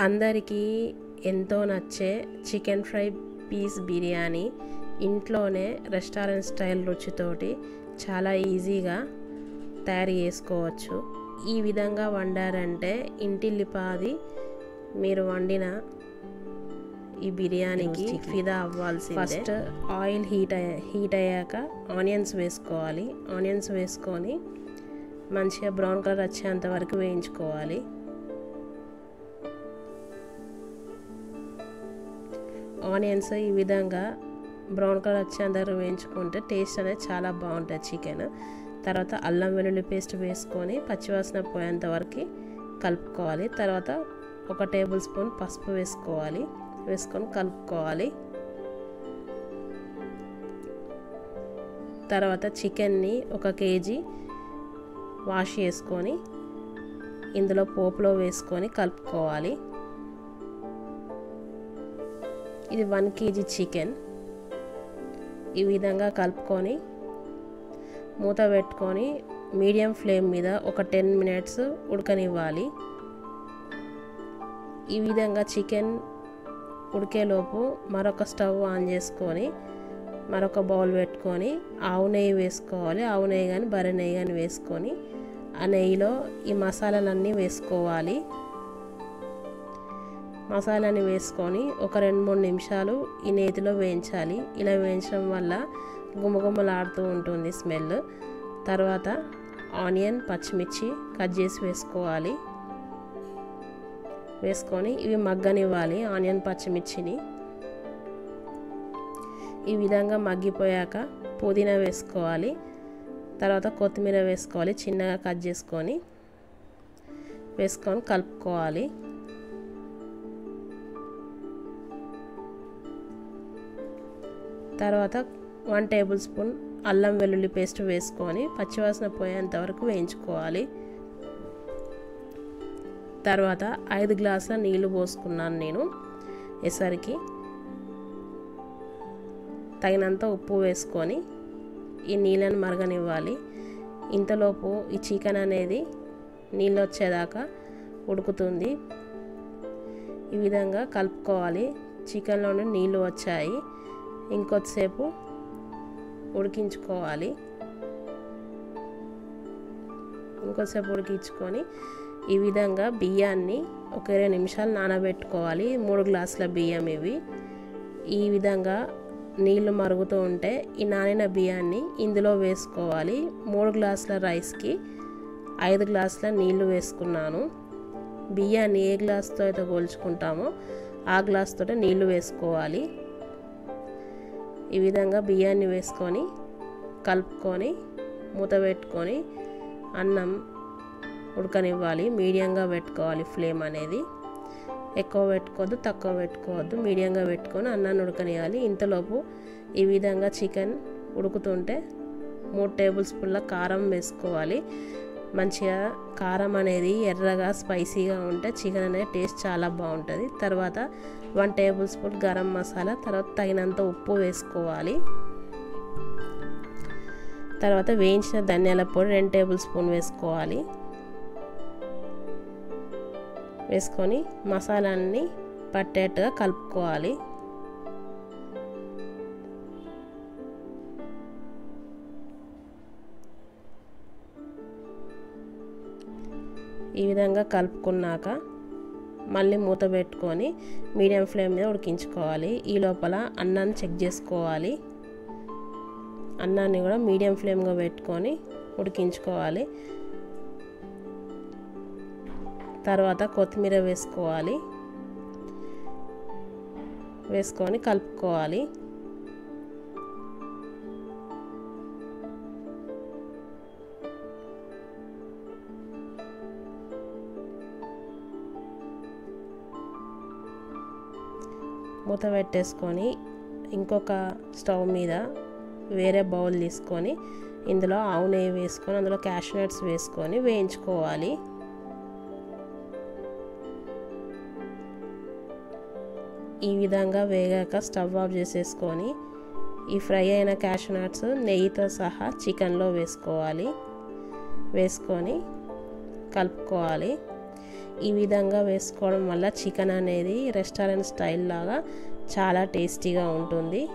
అందరికీ ఎంతో నచ్చే చికెన్ ఫ్రై పీస్ బిర్యానీ ఇంట్లోనే రెస్టారెంట్ స్టైల్ రుచితోటి చాలా ఈజీగా తయారు చేసుకోవచ్చు. ఈ విధంగా వండారంటే ఇంటిల్లిపాది మీరు వండిన ఈ బిర్యానీకి ఫిదా అవ్వాల్సిందే. ఫస్ట్ ఆయిల్ హీట్ అయ్యాక ఆనియన్స్ వేసుకోవాలి. ఆనియన్స్ వేసుకొని మంచిగా బ్రౌన్ కలర్ వచ్చేంత వరకు వేయించుకోవాలి. ఆనియన్స్ ఈ విధంగా బ్రౌన్ కలర్ వచ్చేంత వరకు వేయించుకుంటే టేస్ట్ అనేది చాలా బాగుంటుంది చికెన్. తర్వాత అల్లం వెల్లుల్లి పేస్ట్ వేసుకొని పచ్చివాసన పోయేంత వరకు కలుపుకోవాలి. తర్వాత 1 టేబుల్ స్పూన్ పసుపు వేసుకొని కలుపుకోవాలి. తర్వాత చికెన్ని 1 కేజీ వాష్ చేసుకొని ఇందులో పోపులో వేసుకొని కలుపుకోవాలి. ఇది 1 కేజీ చికెన్. ఈ విధంగా కలుపుకొని మూత పెట్టుకొని మీడియం ఫ్లేమ్ మీద ఒక 10 మినిట్స్ ఉడకనివ్వాలి. ఈ విధంగా చికెన్ ఉడికేలోపు మరొక స్టవ్ ఆన్ చేసుకొని మరొక బౌల్ పెట్టుకొని ఆవు నెయ్యి వేసుకోవాలి. ఆవు నెయ్యి కానీ బర్రె నెయ్యి కానీ వేసుకొని ఆ నెయ్యిలో ఈ మసాలాలన్నీ వేసుకోవాలి. మసాలాని వేసుకొని ఒక 2-3 నిమిషాలు ఈ నేతిలో వేయించాలి. ఇలా వేయించడం వల్ల గుమగుమలాడుతూ ఉంటుంది స్మెల్. తర్వాత ఆనియన్ పచ్చిమిర్చి కట్ చేసి వేసుకోవాలి. వేసుకొని ఇవి మగ్గనివ్వాలి. ఆనియన్ పచ్చిమిర్చిని ఈ విధంగా మగ్గిపోయాక పుదీనా వేసుకోవాలి. తర్వాత కొత్తిమీర వేసుకోవాలి. చిన్నగా కట్ చేసుకొని కలుపుకోవాలి. తర్వాత 1 టేబుల్ స్పూన్ అల్లం వెల్లుల్లి పేస్ట్ వేసుకొని పచ్చివాసన పోయేంత వరకు వేయించుకోవాలి. తర్వాత 5 గ్లాసుల నీళ్లు పోసుకున్నాను నేను. ఎసరికి తగినంత ఉప్పు వేసుకొని ఈ నీళ్ళని మరగనివ్వాలి. ఇంతలోపు ఈ చికెన్ అనేది నీళ్ళు వచ్చేదాకా ఉడుకుతుంది. ఈ విధంగా కలుపుకోవాలి. చికెన్లో నుండి నీళ్ళు వచ్చాయి. ఇంకొద్దిసేపు ఉడికించుకోవాలి. ఉడికించుకొని ఈ విధంగా బియ్యాన్ని ఒక 20 నిమిషాలు నానబెట్టుకోవాలి. 3 గ్లాసుల బియ్యం ఇవి. ఈ విధంగా నీళ్లు మరుగుతూ ఉంటే ఈ నానిన బియ్యాన్ని ఇందులో వేసుకోవాలి. 3 గ్లాసుల రైస్కి 5 గ్లాసుల నీళ్లు వేసుకున్నాను. బియ్యాన్ని ఏ గ్లాస్తో అయితే కొలుచుకుంటామో ఆ గ్లాస్తో నీళ్లు వేసుకోవాలి. ఈ విధంగా బియ్యాన్ని వేసుకొని కలుపుకొని మూత పెట్టుకొని అన్నం ఉడకనివ్వాలి. మీడియంగా పెట్టుకోవాలి ఫ్లేమ్ అనేది. ఎక్కువ పెట్టుకోవద్దు, తక్కువ పెట్టుకోవద్దు. మీడియంగా పెట్టుకొని అన్నాన్ని ఉడకనివ్వాలి. ఇంతలోపు ఈ విధంగా చికెన్ ఉడుకుతుంటే 3 టేబుల్ స్పూన్ల కారం వేసుకోవాలి. మంచిగా కారం అనేది ఎర్రగా స్పైసీగా ఉంటే చికెన్ అనేది టేస్ట్ చాలా బాగుంటుంది. తర్వాత 1 టేబుల్ స్పూన్ గరం మసాలా, తర్వాత తగినంత ఉప్పు వేసుకోవాలి. తర్వాత వేయించిన ధనియాల పొడి 2 టేబుల్ స్పూన్ వేసుకోవాలి. వేసుకొని మసాలాన్ని పట్టేట్టుగా కలుపుకోవాలి. ఈ విధంగా కలుపుకున్నాక మళ్ళీ మూత పెట్టుకొని మీడియం ఫ్లేమ్ మీద ఉడికించుకోవాలి. ఈ లోపల అన్నాన్ని చెక్ చేసుకోవాలి. అన్నాన్ని కూడా మీడియం ఫ్లేమ్గా పెట్టుకొని ఉడికించుకోవాలి. తర్వాత కొత్తిమీర వేసుకోవాలి. వేసుకొని కలుపుకోవాలి. మూత పెట్టేసుకొని ఇంకొక స్టవ్ మీద వేరే బౌల్ తీసుకొని ఇందులో ఆవు నెయ్యి వేసుకొని అందులో క్యాష్యూ నట్స్ వేసుకొని వేయించుకోవాలి. ఈ విధంగా వేగాక స్టవ్ ఆఫ్ చేసేసుకొని ఈ ఫ్రై అయిన క్యాష్యూ నట్స్ నెయ్యితో సహా చికెన్లో వేసుకోవాలి. వేసుకొని కలుపుకోవాలి. ఈ విధంగా వేసుకోవడం వల్ల చికెన్ అనేది రెస్టారెంట్ స్టైల్ లాగా చాలా టేస్టీగా ఉంటుంది.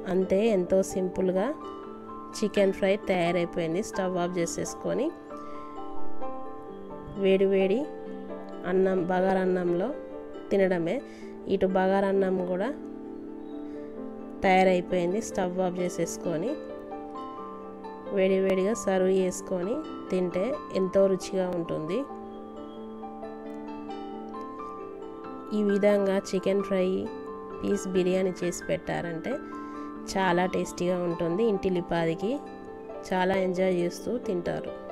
అంతే, ఎంతో సింపుల్గా చికెన్ ఫ్రై తయారైపోయింది. స్టవ్ ఆఫ్ చేసేసుకొని వేడి వేడి అన్నం బగారన్నంలో తినడమే. ఇటు బగారన్నం కూడా తయారైపోయింది. స్టవ్ ఆఫ్ చేసేసుకొని వేడివేడిగా సర్వ్ చేసుకొని తింటే ఎంతో రుచిగా ఉంటుంది. ఈ విధంగా చికెన్ ఫ్రై పీస్ బిర్యానీ చేసి పెట్టారంటే చాలా టేస్టీగా ఉంటుంది. ఇంటిల్లిపాదికి చాలా ఎంజాయ్ చేస్తూ తింటారు.